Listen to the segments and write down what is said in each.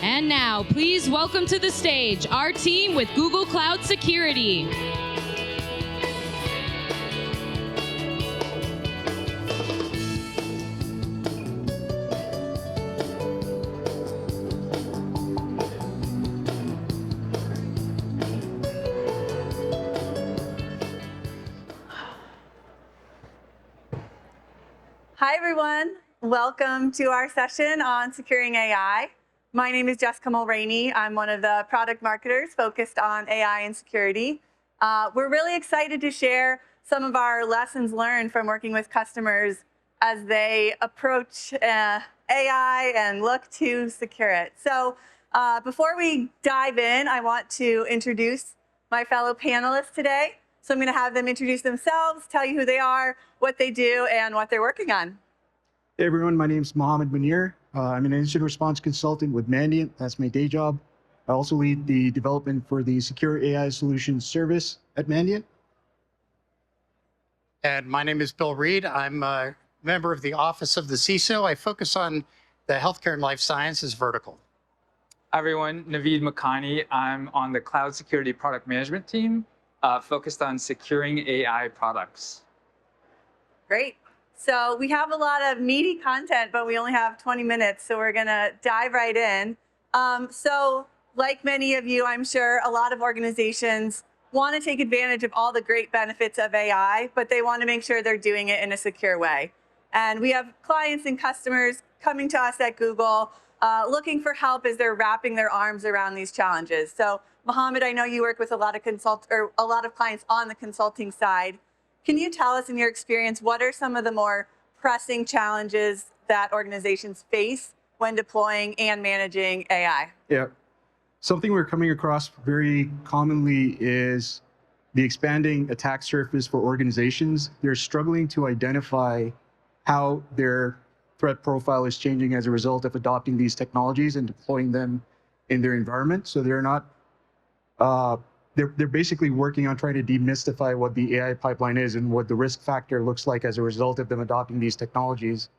And now, please welcome to the stage our team with Google Cloud Security. Hi, everyone. Welcome to our session on securing AI. My name is Jessica Mulraney. I'm one of the product marketers focused on AI and security. We're really excited to share some of our lessons learned from working with customers as they approach AI and look to secure it. So before we dive in, I want to introduce my fellow panelists today. So I'm going to have them introduce themselves, tell you who they are, what they do, and what they're working on. Hey everyone, my name is Mohammed Munir. I'm an incident response consultant with Mandiant. That's my day job. I also lead the development for the Secure AI Solutions service at Mandiant. And my name is Bill Reed. I'm a member of the Office of the CISO. I focus on the healthcare and life sciences vertical. Hi everyone, Naveed Makhani. I'm on the Cloud Security Product Management team, focused on securing AI products. Great. So we have a lot of meaty content, but we only have 20 minutes, so we're going to dive right in. So like many of you, I'm sure a lot of organizations want to take advantage of all the great benefits of AI, but they want to make sure they're doing it in a secure way. And we have clients and customers coming to us at Google looking for help as they're wrapping their arms around these challenges. So Mohammed, I know you work with a lot of clients on the consulting side. Can you tell us in your experience, what are some of the more pressing challenges that organizations face when deploying and managing AI? Yeah, something we're coming across very commonly is the expanding attack surface for organizations. They're struggling to identify how their threat profile is changing as a result of adopting these technologies and deploying them in their environment. So they're not, they're basically working on trying to demystify what the AI pipeline is and what the risk factor looks like as a result of them adopting these technologies.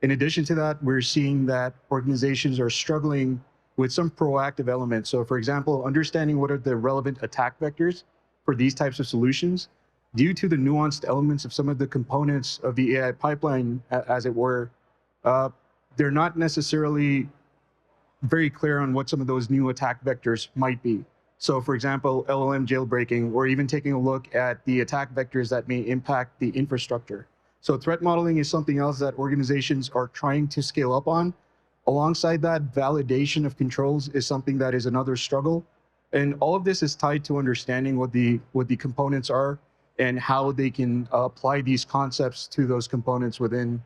In addition to that, we're seeing that organizations are struggling with some proactive elements. So for example, understanding what are the relevant attack vectors for these types of solutions. Due to the nuanced elements of some of the components of the AI pipeline, as it were, they're not necessarily very clear on what some of those new attack vectors might be. So for example, LLM jailbreaking, or even taking a look at the attack vectors that may impact the infrastructure. So threat modeling is something else that organizations are trying to scale up on. Alongside that, validation of controls is something that is another struggle. And all of this is tied to understanding what the components are and how they can apply these concepts to those components within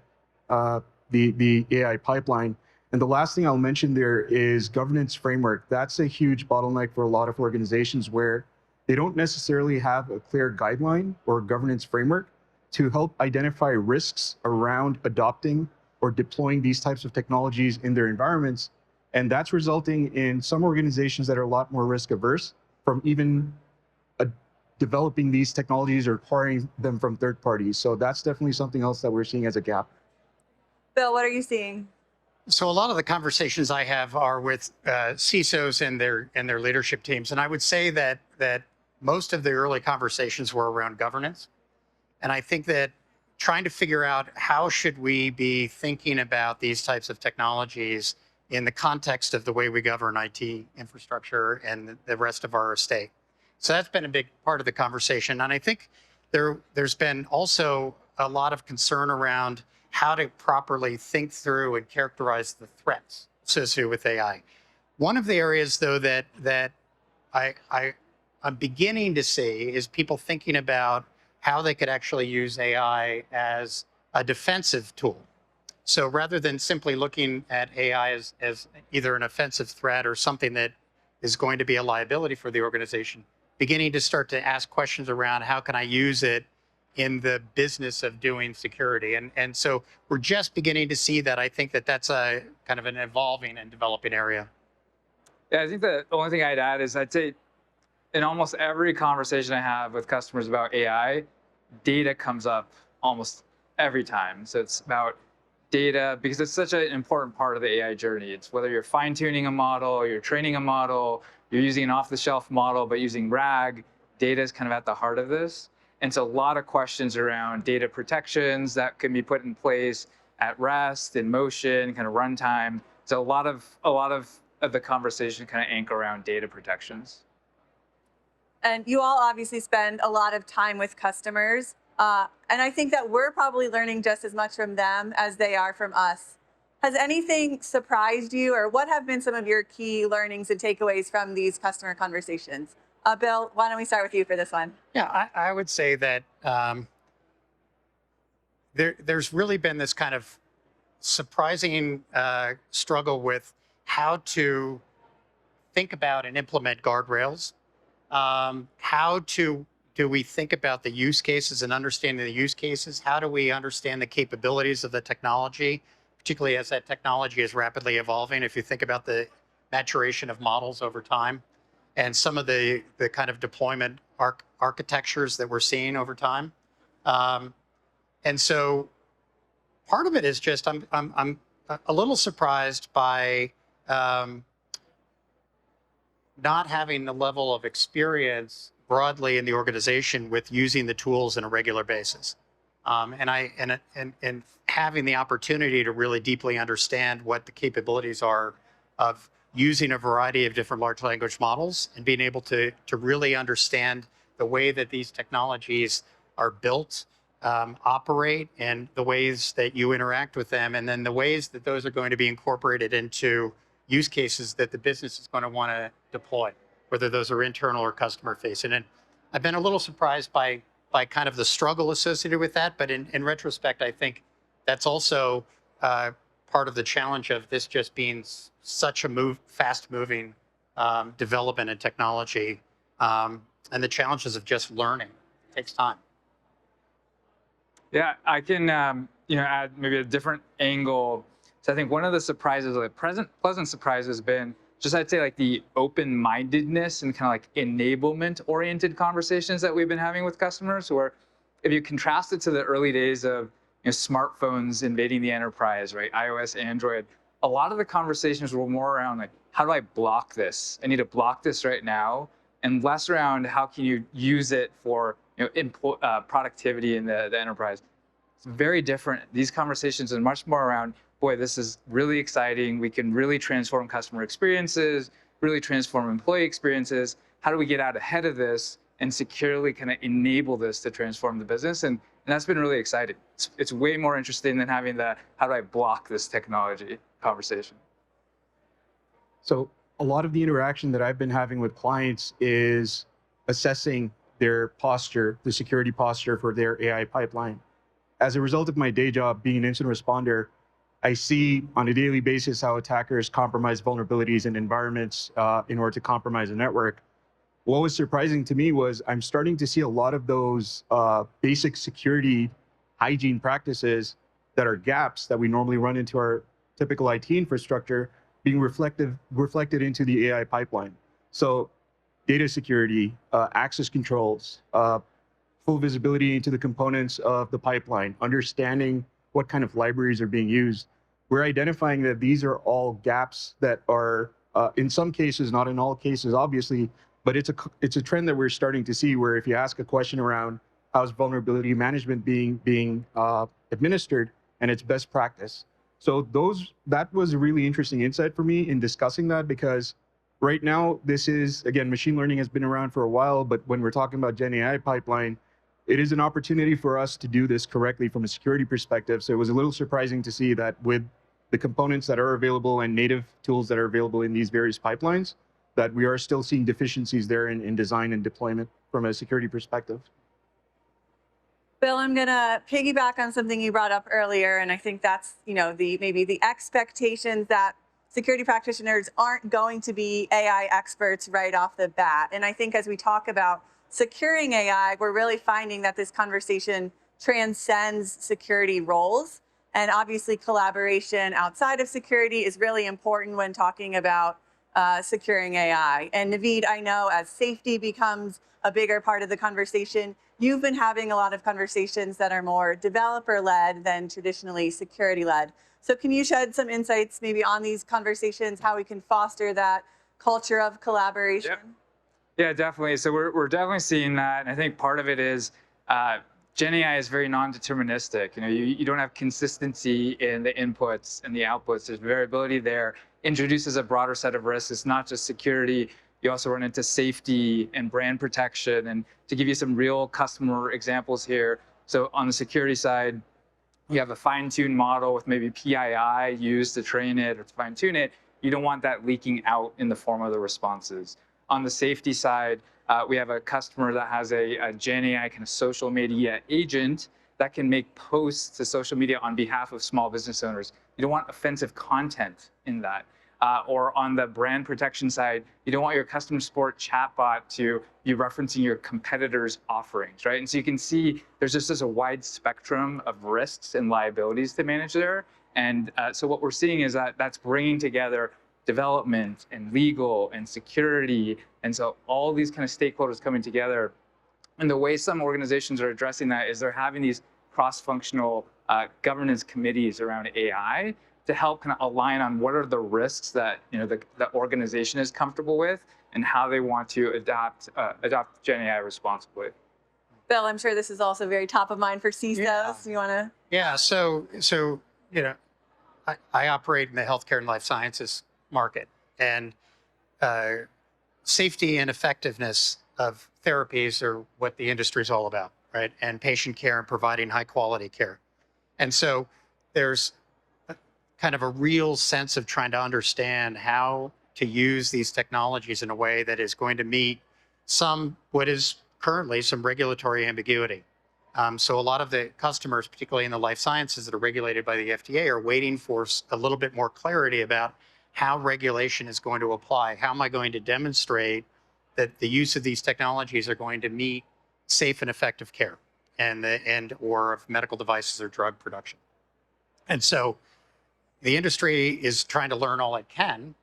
the AI pipeline. And the last thing I'll mention there is governance framework. That's a huge bottleneck for a lot of organizations where they don't necessarily have a clear guideline or governance framework to help identify risks around adopting or deploying these types of technologies in their environments. And that's resulting in some organizations that are a lot more risk averse from even developing these technologies or acquiring them from third parties. So that's definitely something else that we're seeing as a gap. Bill, what are you seeing? So a lot of the conversations I have are with CISOs and their leadership teams. And I would say that most of the early conversations were around governance. And I think that trying to figure out how should we be thinking about these types of technologies in the context of the way we govern IT infrastructure and the rest of our estate. So that's been a big part of the conversation. And I think there's been also a lot of concern around how to properly think through and characterize the threats associated with AI. One of the areas, though, that I'm beginning to see is people thinking about how they could actually use AI as a defensive tool. So rather than simply looking at AI as either an offensive threat or something that is going to be a liability for the organization, beginning to start to ask questions around how can I use it in the business of doing security. And so we're just beginning to see that. I think that that's a kind of an evolving and developing area. Yeah, I think the only thing I'd add is I'd say in almost every conversation I have with customers about AI, data comes up almost every time. So it's about data, because it's such an important part of the AI journey. It's whether you're fine-tuning a model, you're training a model, you're using an off-the-shelf model, but using RAG, data is kind of at the heart of this. And so a lot of questions around data protections that can be put in place at rest, in motion, kind of runtime. So a lot of the conversation kind of anchor around data protections. And you all obviously spend a lot of time with customers. And I think that we're probably learning just as much from them as they are from us. Has anything surprised you, or what have been some of your key learnings and takeaways from these customer conversations? Bill, why don't we start with you for this one? Yeah, I would say that there's really been this kind of surprising struggle with how to think about and implement guardrails. How do we think about the use cases and understanding the use cases? How do we understand the capabilities of the technology, particularly as that technology is rapidly evolving? If you think about the maturation of models over time and some of the kind of deployment architectures that we're seeing over time. And so part of it is just, I'm a little surprised by not having the level of experience broadly in the organization with using the tools on a regular basis. And having the opportunity to really deeply understand what the capabilities are of using a variety of different large language models and being able to really understand the way that these technologies are built, operate, and the ways that you interact with them, and then the ways that those are going to be incorporated into use cases that the business is going to want to deploy, whether those are internal or customer facing. And I've been a little surprised by kind of the struggle associated with that. But in retrospect, I think that's also part of the challenge of this just being such a fast moving development and technology, and the challenges of just learning. It takes time. Yeah, I can add maybe a different angle. So I think one of the surprises, like pleasant surprise, has been just, I'd say, like the open-mindedness and kind of like enablement-oriented conversations that we've been having with customers. Where if you contrast it to the early days of smartphones invading the enterprise, right, iOS, Android, a lot of the conversations were more around like, how do I block this? I need to block this right now, and less around how can you use it for productivity in the enterprise. It's very different. These conversations are much more around, boy, this is really exciting. We can really transform customer experiences, really transform employee experiences. How do we get out ahead of this and securely kind of enable this to transform the business? And that's been really exciting. It's way more interesting than having the, how do I block this technology conversation? So a lot of the interaction that I've been having with clients is assessing their posture, the security posture for their AI pipeline. As a result of my day job being an incident responder, I see on a daily basis how attackers compromise vulnerabilities in environments in order to compromise a network. What was surprising to me was I'm starting to see a lot of those basic security hygiene practices that are gaps that we normally run into our typical IT infrastructure being reflected into the AI pipeline. So data security, access controls, full visibility into the components of the pipeline, understanding what kind of libraries are being used. We're identifying that these are all gaps that are, in some cases, not in all cases, obviously, but it's a trend that we're starting to see, where if you ask a question around how's vulnerability management being administered and its best practice. So that was a really interesting insight for me in discussing that, because right now, this is, again, machine learning has been around for a while, but when we're talking about Gen AI pipeline, it is an opportunity for us to do this correctly from a security perspective. So it was a little surprising to see that with the components that are available and native tools that are available in these various pipelines, that we are still seeing deficiencies there in design and deployment from a security perspective. Bill, I'm going to piggyback on something you brought up earlier, and I think that's maybe the expectations that security practitioners aren't going to be AI experts right off the bat. And I think as we talk about securing AI, we're really finding that this conversation transcends security roles. And obviously collaboration outside of security is really important when talking about securing AI. And Naveed, I know as safety becomes a bigger part of the conversation, you've been having a lot of conversations that are more developer-led than traditionally security-led. So can you shed some insights maybe on these conversations, how we can foster that culture of collaboration? Yep. Yeah, definitely. So we're definitely seeing that, and I think part of it is Gen AI is very non-deterministic. You don't have consistency in the inputs and the outputs. There's variability there. Introduces a broader set of risks. It's not just security. You also run into safety and brand protection. And to give you some real customer examples here, so on the security side, you have a fine-tuned model with maybe PII used to train it or to fine-tune it. You don't want that leaking out in the form of the responses. On the safety side, we have a customer that has a Gen AI kind of social media agent that can make posts to social media on behalf of small business owners. You don't want offensive content in that. Or on the brand protection side, you don't want your customer support chatbot to be referencing your competitors' offerings, right? And so you can see there's just a wide spectrum of risks and liabilities to manage there. And so what we're seeing is that that's bringing together development and legal and security. And so all these kind of stakeholders coming together. And the way some organizations are addressing that is they're having these cross-functional governance committees around AI to help kind of align on what are the risks that the organization is comfortable with and how they want to adopt Gen AI responsibly. Bill, I'm sure this is also very top of mind for CISOs. Yeah. You want to? Yeah. So I operate in the healthcare and life sciences market, and safety and effectiveness of therapies are what the industry is all about, right? And patient care and providing high quality care. And so there's kind of a real sense of trying to understand how to use these technologies in a way that is going to meet what is currently some regulatory ambiguity. So a lot of the customers, particularly in the life sciences that are regulated by the FDA, are waiting for a little bit more clarity about how regulation is going to apply. How am I going to demonstrate that the use of these technologies are going to meet safe and effective care or of medical devices or drug production? And so the industry is trying to learn all it can.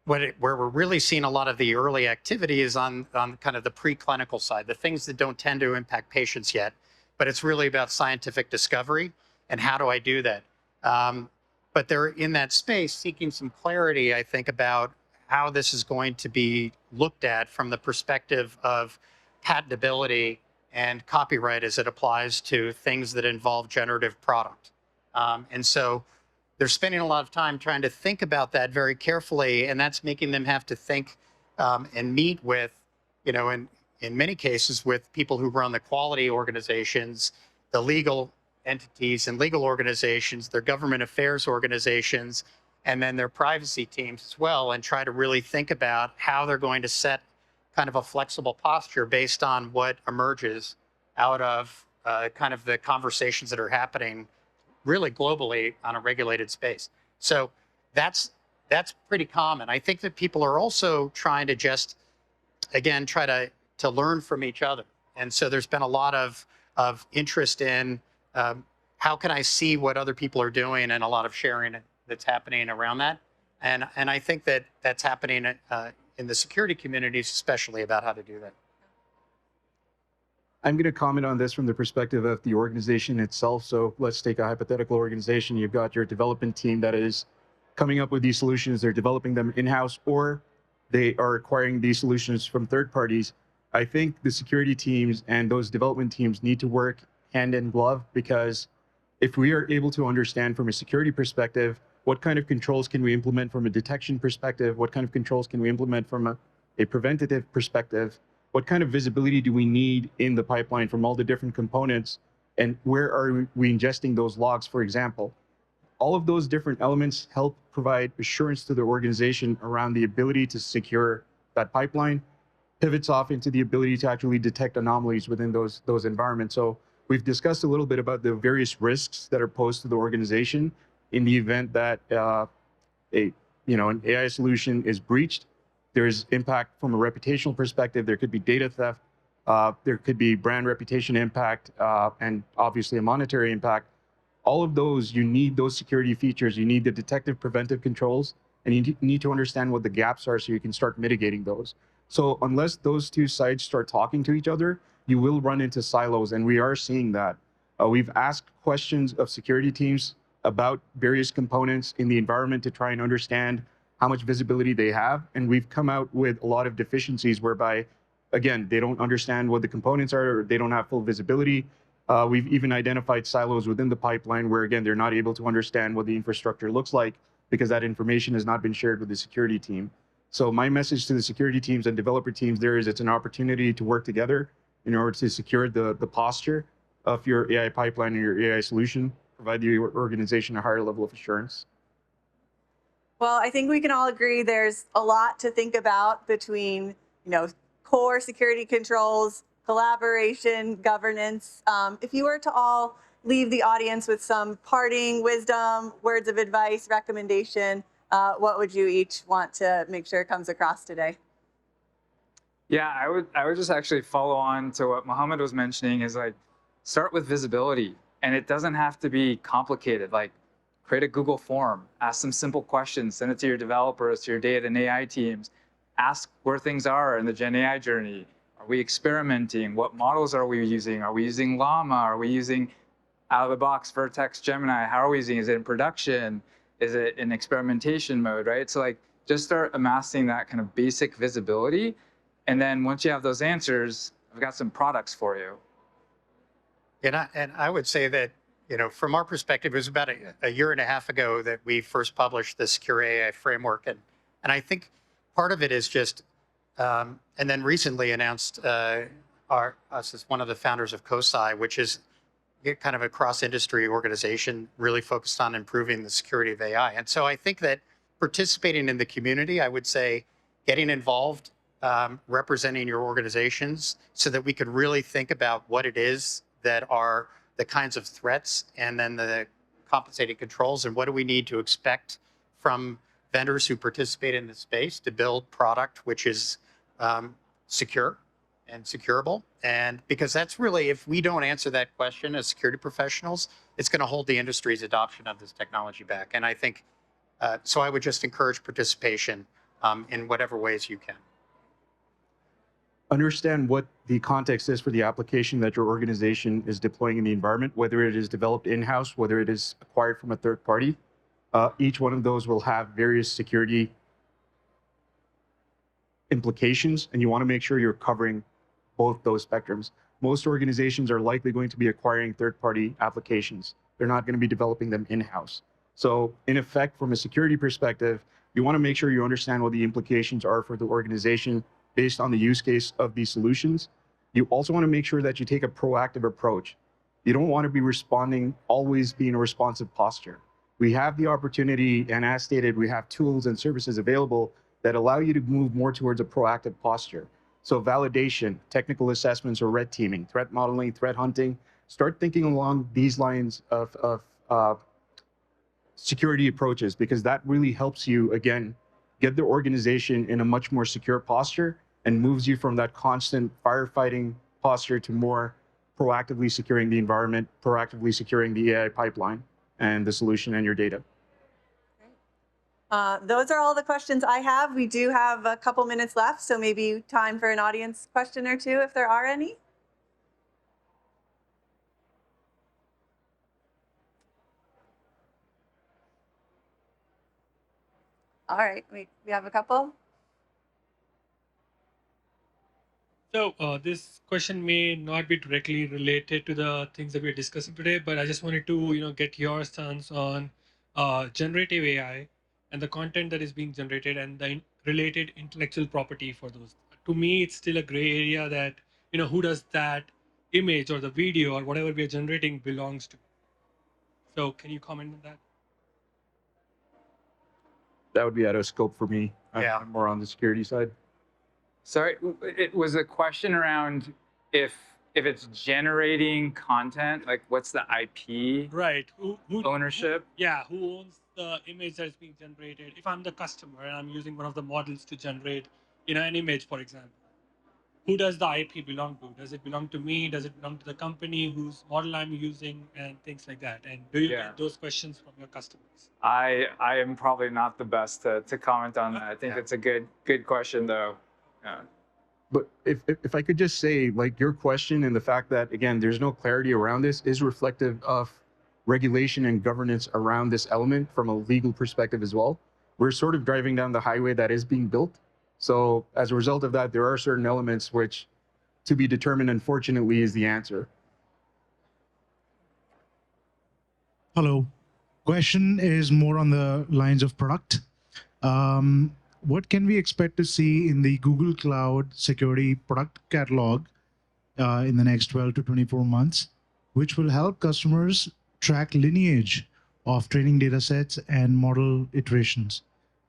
Where we're really seeing a lot of the early activity is on kind of the preclinical side, the things that don't tend to impact patients yet, but it's really about scientific discovery and how do I do that? But they're in that space seeking some clarity, I think, about how this is going to be looked at from the perspective of patentability and copyright as it applies to things that involve generative product. And so they're spending a lot of time trying to think about that very carefully, and that's making them have to think and meet with, in many cases, with people who run the quality organizations, the legal entities and legal organizations, their government affairs organizations, and then their privacy teams as well, and try to really think about how they're going to set kind of a flexible posture based on what emerges out of kind of the conversations that are happening really globally on a regulated space. So that's pretty common. I think that people are also trying to just, again, try to learn from each other. And so there's been a lot of interest in how can I see what other people are doing, and a lot of sharing that's happening around that. And I think that that's happening in the security communities, especially about how to do that. I'm going to comment on this from the perspective of the organization itself. So let's take a hypothetical organization. You've got your development team that is coming up with these solutions. They're developing them in-house, or they are acquiring these solutions from third parties. I think the security teams and those development teams need to work hand in glove, because if we are able to understand from a security perspective, what kind of controls can we implement from a detection perspective? What kind of controls can we implement from a preventative perspective? What kind of visibility do we need in the pipeline from all the different components? And where are we ingesting those logs, for example? All of those different elements help provide assurance to the organization around the ability to secure that pipeline, pivots off into the ability to actually detect anomalies within those environments. So we've discussed a little bit about the various risks that are posed to the organization in the event that an AI solution is breached. There's impact from a reputational perspective. There could be data theft. There could be brand reputation impact, and obviously a monetary impact. All of those, you need those security features. You need the detective preventive controls, and you need to understand what the gaps are so you can start mitigating those. So unless those two sides start talking to each other, you will run into silos, and we are seeing that. We've asked questions of security teams about various components in the environment to try and understand how much visibility they have, and we've come out with a lot of deficiencies whereby, again, they don't understand what the components are, or they don't have full visibility. We've even identified silos within the pipeline where, again, they're not able to understand what the infrastructure looks like because that information has not been shared with the security team. So my message to the security teams and developer teams there is it's an opportunity to work together in order to secure the posture of your AI pipeline and your AI solution, provide the organization a higher level of assurance. Well, I think we can all agree there's a lot to think about between, core security controls, collaboration, governance. If you were to all leave the audience with some parting wisdom, words of advice, recommendation, what would you each want to make sure comes across today? Yeah, I would just actually follow on to what Mohammed was mentioning is like start with visibility, and it doesn't have to be complicated. Like create a Google form, ask some simple questions, send it to your developers, to your data and AI teams, ask where things are in the Gen AI journey. Are we experimenting? What models are we using? Are we using Llama? Are we using out of the box Vertex Gemini? How are we using? Is it in production? Is it in experimentation mode, right? So like just start amassing that kind of basic visibility. And then once you have those answers, I've got some products for you. And I would say that, from our perspective, it was about a year and a half ago that we first published the Secure AI framework. And I think part of it is just, and then recently announced us as one of the founders of COSI, which is kind of a cross-industry organization really focused on improving the security of AI. And so I think that participating in the community, I would say getting involved, representing your organizations so that we could really think about what it is that are the kinds of threats and then the compensating controls and what do we need to expect from vendors who participate in this space to build product which is secure and secureable. And because that's really, if we don't answer that question as security professionals, it's going to hold the industry's adoption of this technology back. And I think, so I would just encourage participation in whatever ways you can. Understand what the context is for the application that your organization is deploying in the environment, whether it is developed in-house, whether it is acquired from a third party. Each one of those will have various security implications, and you want to make sure you're covering both those spectrums. Most organizations are likely going to be acquiring third-party applications. They're not going to be developing them in-house. So in effect, from a security perspective, you want to make sure you understand what the implications are for the organization based on the use case of these solutions. You also want to make sure that you take a proactive approach. You don't want to be responding, always be in a responsive posture. We have the opportunity, and as stated, we have tools and services available that allow you to move more towards a proactive posture. So validation, technical assessments or red teaming, threat modeling, threat hunting, start thinking along these lines of security approaches, because that really helps you, again, get the organization in a much more secure posture and moves you from that constant firefighting posture to more proactively securing the environment, proactively securing the AI pipeline and the solution and your data. Those are all the questions I have. We do have a couple minutes left, so maybe time for an audience question or two if there are any. All right, we have a couple. So this question may not be directly related to the things that we're discussing today, but I just wanted to get your stance on generative AI and the content that is being generated and the related intellectual property for those. To me, it's still a gray area that who does that image or the video or whatever we are generating belongs to. So can you comment on that? That would be out of scope for me. Yeah. I'm more on the security side. Sorry, it was a question around if it's generating content, like what's the IP Right. Who ownership? Yeah, who owns the image that is being generated? If I'm the customer and I'm using one of the models to generate, an image, for example, who does the IP belong to? Does it belong to me? Does it belong to the company whose model I'm using, and things like that? And do you get those questions from your customers? I am probably not the best to comment on that. I think it's a good question though. Yeah. But if I could just say, like, your question and the fact that, again, there's no clarity around this is reflective of regulation and governance around this element from a legal perspective as well. We're sort of driving down the highway that is being built. So as a result of that, there are certain elements which, to be determined, unfortunately, is the answer. Hello. Question is more on the lines of product. What can we expect to see in the Google Cloud Security product catalog in the next 12 to 24 months, which will help customers track lineage of training data sets and model iterations?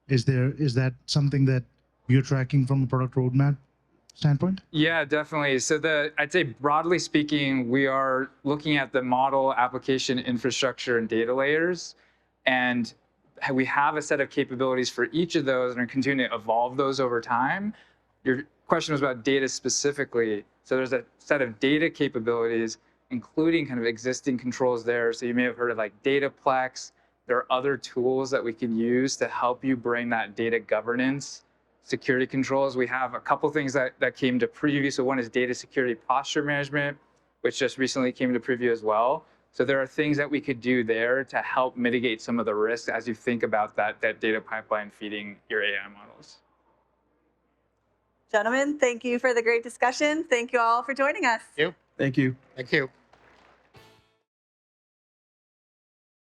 Is that something that you're tracking from a product roadmap standpoint? Yeah, definitely. So I'd say broadly speaking, we are looking at the model, application, infrastructure, and data layers. And we have a set of capabilities for each of those and are continuing to evolve those over time. Your question was about data specifically. So there's a set of data capabilities, including kind of existing controls there. So you may have heard of like Dataplex. There are other tools that we can use to help you bring that data governance, security controls. We have a couple things that came to preview. So one is data security posture management, which just recently came to preview as well. So there are things that we could do there to help mitigate some of the risks as you think about that data pipeline feeding your AI models. Gentlemen, thank you for the great discussion. Thank you all for joining us. Thank you. Thank you. Thank you.